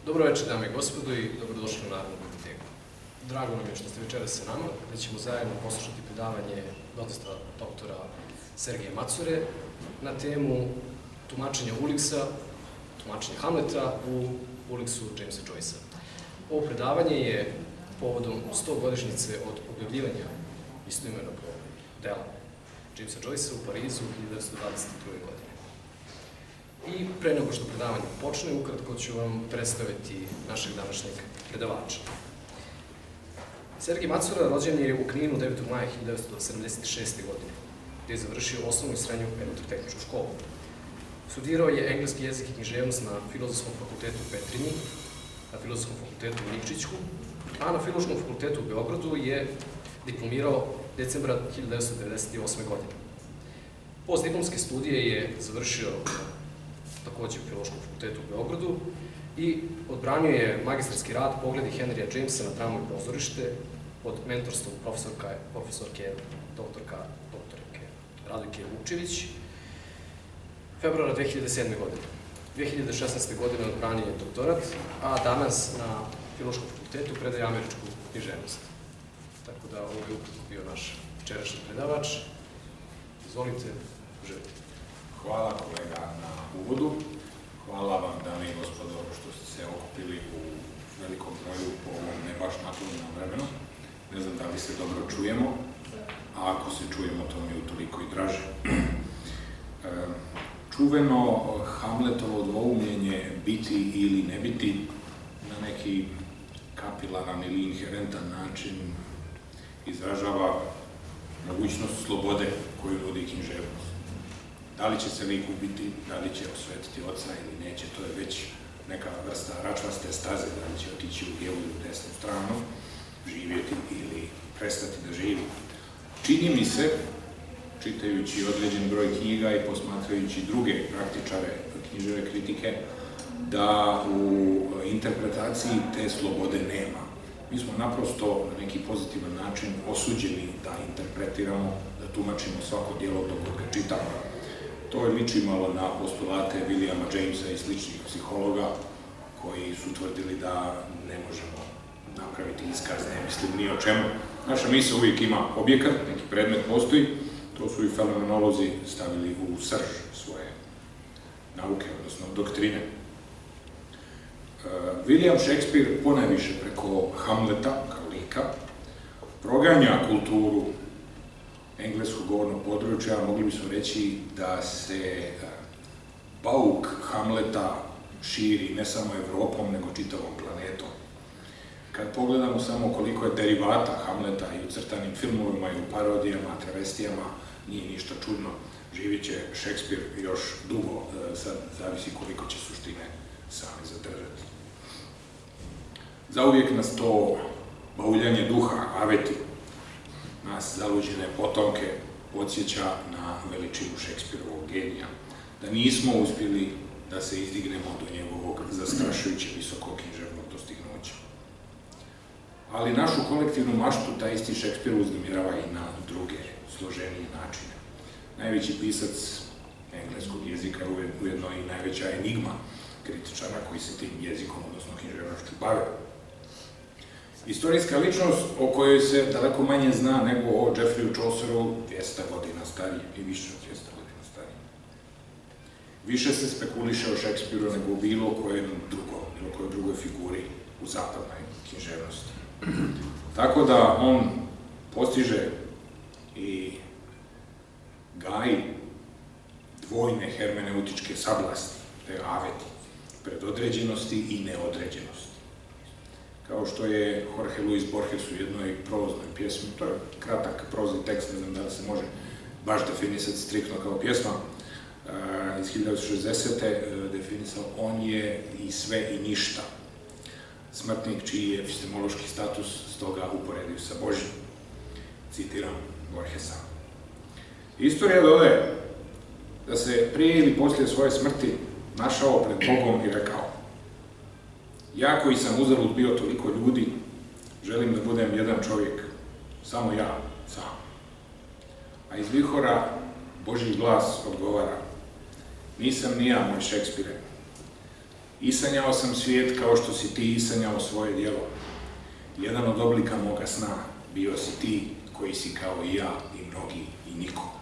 Dobro večer, dame i gospodo, i dobrodošli u Narodnu biblioteku. Drago nam je što ste večeras sa nama, gde ćemo zajedno poslušati predavanje docenta doktora Sergeja Macure na temu tumačenja Uliksa, tumačenja Hamleta u Uliksu Jamesa Joycea. Ovo predavanje je povodom 100-godišnjice od objavljivanja istoimenog dela Jamesa Joycea u Parizu 1922. godine. I pre nego što predavanje počne, ukratko ću vam predstaviti našeg današnjeg predavača. Sergej Macura rođen je u Kninu 9. maja 1976. godine, gde je završio osnovnu i srednju elektrotehničku školu. Studirao je engleski jezik i književnost na Filozofskom fakultetu u Petrinji, na Filozofskom fakultetu u Nikšiću, a na Filološkom fakultetu u Beogradu je diplomirao decembra 1998. godine. Postdiplomske studije je završio takođe u Filološkom fakultetu u Beogradu i odbranio je magistarski rad Pogledi Henrya Jamesa na dramu i pozorište pod mentorstvom profesorke doktorke Radojke Vukčević februara 2007. godine. 2016. godine odbranio je doktorat, a danas na Filološkom fakultetu predaje američku književnost. Tako da ovo je ukratko bio naš večerašnji predavač. Izvolite, uživajte. Hvala kolega na uvodu. Hvala vam, dame i gospodo, što ste se okupili u velikom broju po ovom ne baš naklonjenom vremenu. Ne znam da li se dobro čujemo, a ako se čujemo, to mi je utoliko i draže. Čuveno Hamletovo dvoumljenje biti ili ne biti na neki kapilaran ili inherentan način izražava mogućnost slobode koju nudi književnost. Da li će se lik ubiti, da li će osvetiti oca ili neće, to je već neka vrsta račvaste staze, da li će otići u lijevu ili u desnu stranu, živjeti ili prestati da živi. Čini mi se, čitajući određen broj knjiga i posmatrajući druge praktičare književe kritike, da u interpretaciji te slobode nema. Mi smo naprosto na neki pozitivan način osuđeni da interpretiramo, da tumačimo svako djelo dok ga čitamo. To je liči malo na postulate Williama Jamesa i sličnih psihologa koji su tvrdili da ne možemo napraviti iskaz, ne mislim ni o čemu. Naša misla uvijek ima objekat, neki predmet postoji, to su i fenomenolozi stavili u srž svoje nauke, odnosno doktrine. William Shakespeare ponajviše preko Hamleta, kao lika, proganja kulturu engleskog govornog područja, mogli bismo reći da se bauk Hamleta širi ne samo Evropom, nego čitavom planetom. Kad pogledamo samo koliko je derivata Hamleta i u crtanim filmovima i u parodijama, travestijama, nije ništa čudno, živit će Shakespeare još dugo, sad zavisi koliko će suštine sami zadržati. Zauvijek nas to bauljanje duha, aveti, nas zaluđene potomke podsjeća na veličinu Shakespeareovog genija, da nismo uspjeli da se izdignemo do njegovog zastrašujuće visokog književnog dostignuća. Ali našu kolektivnu maštu taj isti Shakespeare uznemirava i na druge složenije načine. Najveći pisac engleskog jezika je ujedno i najveća enigma kritičara koji se tim jezikom, odnosno književnošću, bave. Istorijska ličnost o kojoj se daleko manje zna nego o Geoffreyu Chauceru 200 godina stariji i više od 200 godina stariji. Više se spekuliše o Shakespeareu nego o bilo kojoj drugoj figuri u zapadnoj književnosti. Tako da on postiže i gaji dvojne hermeneutičke sablasti, te aveti, predodređenosti i neodređenosti. Kao što je Jorge Luis Borges u jednoj proznoj pjesmi, to je kratak prozni tekst, ne znam da li se može baš definisati striktno kao pjesma, iz 1960. definisao, on je i sve i ništa. Smrtnik čiji je epistemološki status stoga uporedio sa Božjim. Citiram Borgesa. Istorija dodaje da se prije ili poslije svoje smrti našao pred Bogom i rekao: ja koji sam uzalud bio toliko ljudi, želim da budem jedan čovjek, samo ja, sam. A iz vihora Božji glas odgovara: nisam ni ja, moj Shakespeare. I sanjao sam svijet kao što si ti sanjao svoje djelo. Jedan od oblika moga sna bio si ti koji si kao i ja i mnogi i niko.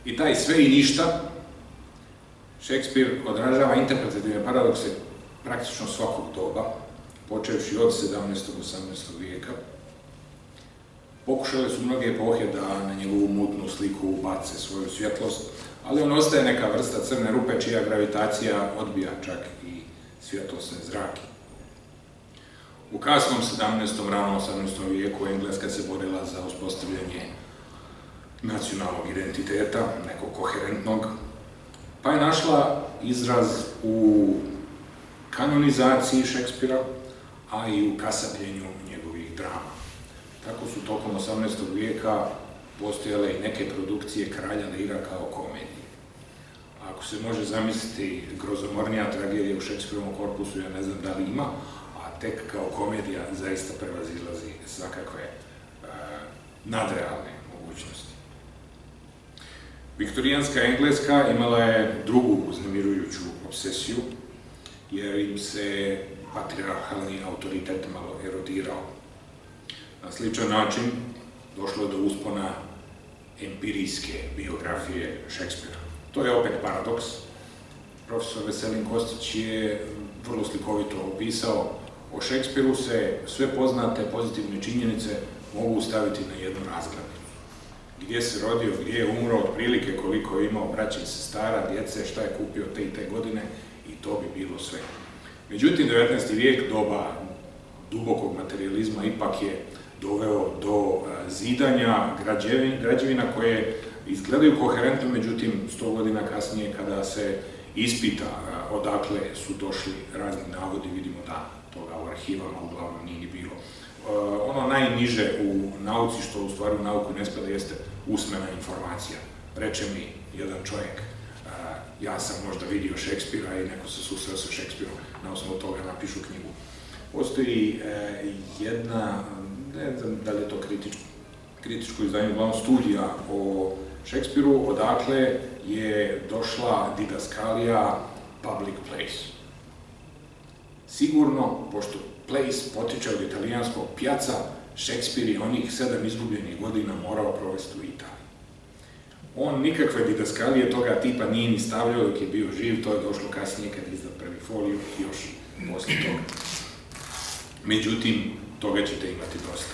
I taj sve i ništa, Šekspir odražava interpretativne paradokse praktično svakog doba, počevši od 17. 18. vijeka. Pokušale su mnoge epohe da na njegovu mutnu sliku bace svoju svjetlost, ali on ostaje neka vrsta crne rupe čija gravitacija odbija čak i svjetlosne zrake. U kasnom 17. ranom 18. vijeku Engleska se borila za uspostavljanje nacionalnog identiteta, nekog koherentnog, pa je našla izraz u kanonizaciji Šekspira, a i u kasapljenju njegovih drama. Tako su tokom 18. vijeka postojale i neke produkcije Kralja Lira kao komedije. Ako se može zamisliti grozomornija tragedija u Šekspirovom korpusu, ja ne znam da li ima, a tek kao komedija zaista prevazilazi svakakve nadrealne mogućnosti. Viktorijanska Engleska imala je drugu uznemirujuću obsesiju, jer im se patrijarhalni autoritet malo erodirao. Na sličan način došlo je do uspona empirijske biografije Šekspira. To je opet paradoks. Profesor Veselin Kostić je vrlo slikovito opisao: o Šekspiru se sve poznate pozitivne činjenice mogu staviti na jednu razglednicu. Gdje se rodio, gdje je umro, otprilike koliko je imao braće i sestara, djece, šta je kupio te i te godine, i to bi bilo sve. Međutim, 19. vijek, doba dubokog materijalizma, ipak je doveo do zidanja građevina koje izgledaju koherentno, međutim, 100 godina kasnije, kada se ispita odakle su došli razni navodi, vidimo da toga u arhivama uglavnom nije ni bilo. Ono najniže u nauci, što u stvari u nauku ne spada, jeste usmena informacija. Reče mi jedan čovjek, ja sam možda vidio Šekspira i neko se susreo sa Šekspirom, na osnovu toga napišu knjigu. Postoji jedna, ne znam da li je to kritičko izdanje, uglavnom studija o Šekspiru, odakle je došla didaskalija public place. Sigurno, pošto place potiče od italijanskog piazza, Šekspir je onih 7 izgubljenih godina morao provesti u Italiji. On nikakve didaskalije toga tipa nije ni stavljao dok je bio živ, to je došlo kasnije kad je izdao prvi foliju i još poslije toga. Međutim, toga ćete imati dosta.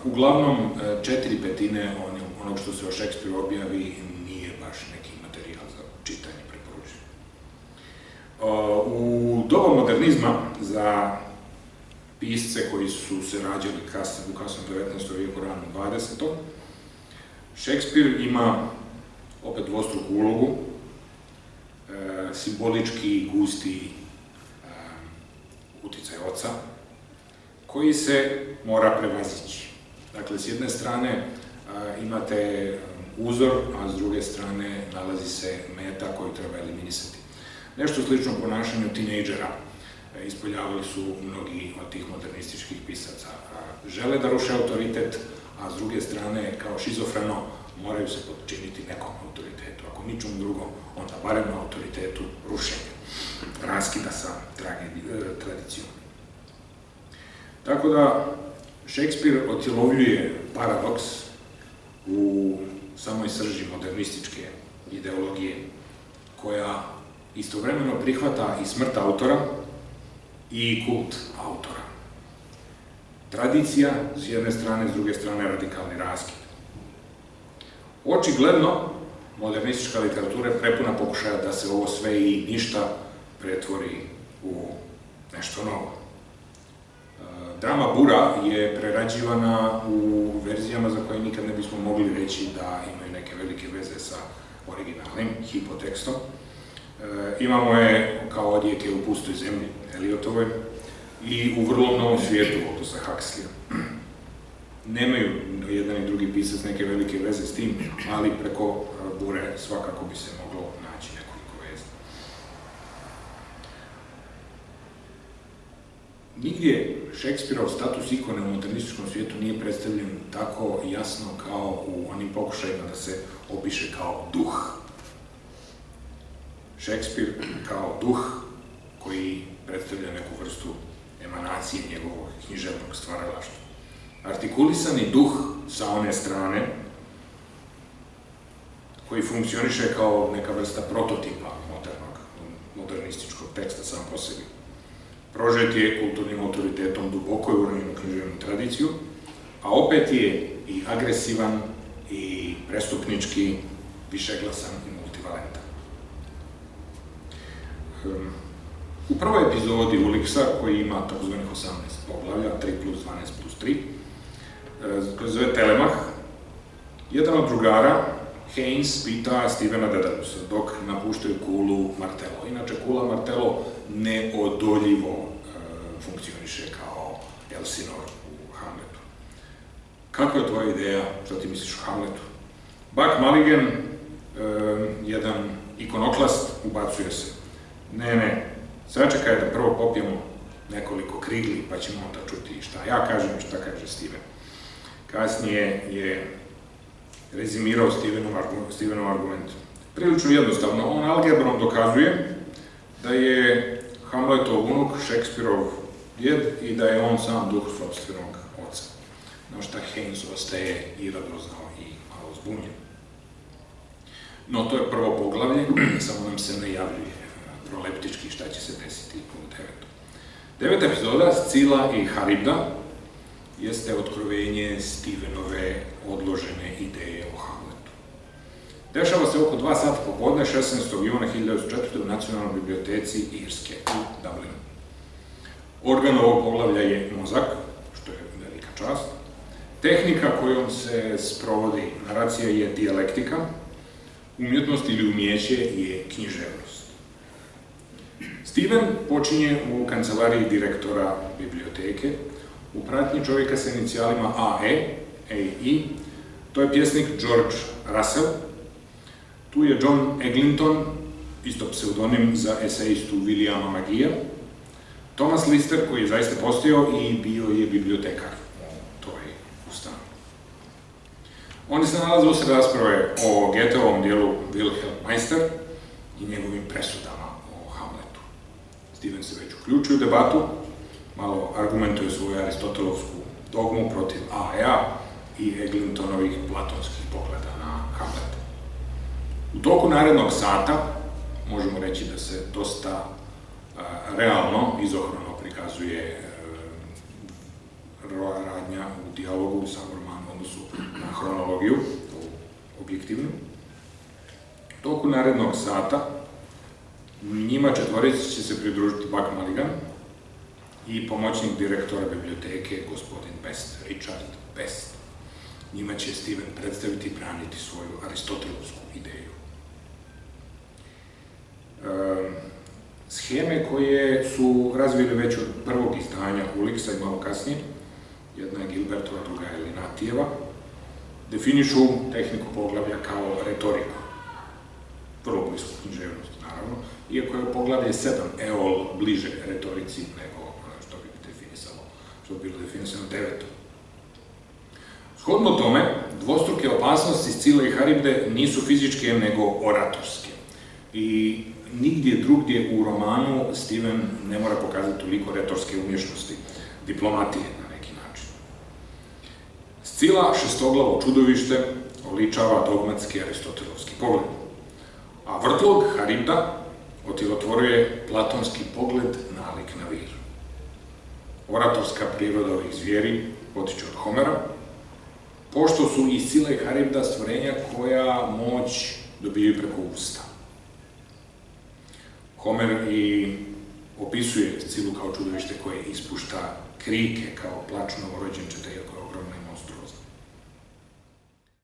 Uglavnom, 4/5 onog što se o Šekspiru objavi nije baš neki materijal za čitanje preporučen. U doba modernizma za pisce koji su se rađali u kasnom 19. vijeku, ranom 20. Šekspir ima opet dvostruku ulogu, simbolički gusti uticaj oca, koji se mora prevazići. Dakle, s jedne strane imate uzor, a s druge strane nalazi se meta koju treba eliminisati. Nešto slično ponašanju tinejdžera ispoljavali su mnogi od tih modernističkih pisaca. Žele da ruše autoritet, a s druge strane, kao šizofreno, moraju se podčiniti nekom autoritetu. Ako ničom drugom, onda barem na autoritetu rušenja, raskida sa tradicijom. Tako da, Šekspir otjelovljuje paradoks u samoj srži modernističke ideologije, koja istovremeno prihvata i smrt autora i kult autora. Tradicija s jedne strane, s druge strane radikalni raskid. Očigledno, modernistička literatura je prepuna pokušaja da se ovo sve i ništa pretvori u nešto novo. Drama Bura je prerađivana u verzijama za koje nikad ne bismo mogli reći da imaju neke velike veze sa originalnim hipotekstom. Imamo je kao odjeke u Pustoj zemlji Eliotovoj i u Vrlo novom svijetu Aldousa Huxleya. Nemaju jedan i drugi pisac neke velike veze s tim, ali preko Bure svakako bi se moglo naći nekoliko veza. Nigdje Šekspirov status ikone u modernističkom svijetu nije predstavljen tako jasno kao u onim pokušajima da se opiše kao duh. Šekspir kao duh koji predstavlja neku vrstu emanacije njegovog književnog stvaralaštva. Artikulisani duh sa one strane, koji funkcioniše kao neka vrsta prototipa modernističkog teksta sam po sebi. Prožet je kulturnim autoritetom duboko uranjenu književnu tradiciju, a opet je i agresivan, i prestupnički, višeglasan i multivalentan. U prvoj epizodi Uliksa, koji ima takozvanih 18 poglavlja, 3+12+3, koji se zove Telemah, jedan od drugara, Haynes, pita Stevena Dedalusa dok napuštaju kulu Martello. Inače, kula Martello neodoljivo funkcioniše kao Elsinore u Hamletu. Kakva je tvoja ideja, što ti misliš o Hamletu? Buck Mulligan, jedan ikonoklast, ubacuje se. Ne, sačekaj da prvo popijemo nekoliko krigli, pa ćemo onda čuti šta ja kažem i šta kaže Steven. Kasnije je rezimirao Stevenov argument. Prilično jednostavno, on algebrom dokazuje da je Hamletov unuk Šekspirov djed i da je on sam duh sopstvenog oca. Na šta Haynes ostaje i radoznao i malo zbunjen. No, to je prvo poglavlje, samo nam se najavljuje proleptički šta će se desiti u 9. Deveta epizoda, Scila i Charybda, jeste otkrovenje Stevenove odložene ideje o Hamletu. Dešava se oko 2 sata popodne, 16. juna 1904. u Nacionalnoj biblioteci Irske u Dublinu. Organ ovog poglavlja je mozak, što je velika čast. Tehnika kojom se sprovodi naracija je dijalektika, umjetnost ili umijeće je književnost. Steven počinje u kancelariji direktora biblioteke, u pratnji čovjeka sa inicijalima AE, A.E. To je pjesnik George Russell. Tu je John Eglinton, isto pseudonim za esejistu Williama Magija. Thomas Lister, koji je zaista postojao i bio je bibliotekar u toj ustanovi. Oni se nalaze usred rasprave o Goetheovom dijelu Wilhelm Meister i njegovim presudama o Hamletu. Steven se već uključuje u debatu, malo argumentuje svoju aristotelovsku dogmu protiv A.E.A. i Eglintonovih platonskih pogleda na Hamlet. U toku narednog sata možemo reći da se dosta realno, izohrono prikazuje radnja u dijalogu u samom romanu u odnosu na hronologiju, objektivnu. U toku narednog sata njima četvorici će se pridružiti Buck Mulligan i pomoćnik direktora biblioteke, gospodin Best, Richard Best. Njima će Steven predstaviti i braniti svoju aristotelovsku ideju. Sheme koje su razvili već od prvog izdanja Uliksa i malo kasnije, jedna je Gilbertova, druga je Linatijeva, definišu tehniku poglavlja kao retoriku. Vrlo blisku književnosti, naravno, iako je poglavlje 7 eol bliže retorici nego što bi bilo definisano 9. Shodno tome, dvostruke opasnosti Scile i Charybde nisu fizičke nego oratorske. I nigdje drugdje u romanu Steven ne mora pokazati toliko retorske umješnosti, diplomatije na neki način. Scila, šestoglavo čudovište, oličava dogmatski aristotelovski pogled, a vrtlog Charybda otilotvoruje platonski pogled nalik na vir. Oratorska priroda ovih zvijeri potiče od Homera, pošto su i Scila i Charybda stvorenja koja moć dobijaju preko usta. Homer i opisuje Scilu kao čudovište koje ispušta krike kao plač novorođenčeta, iako je ogromna i monstruozna.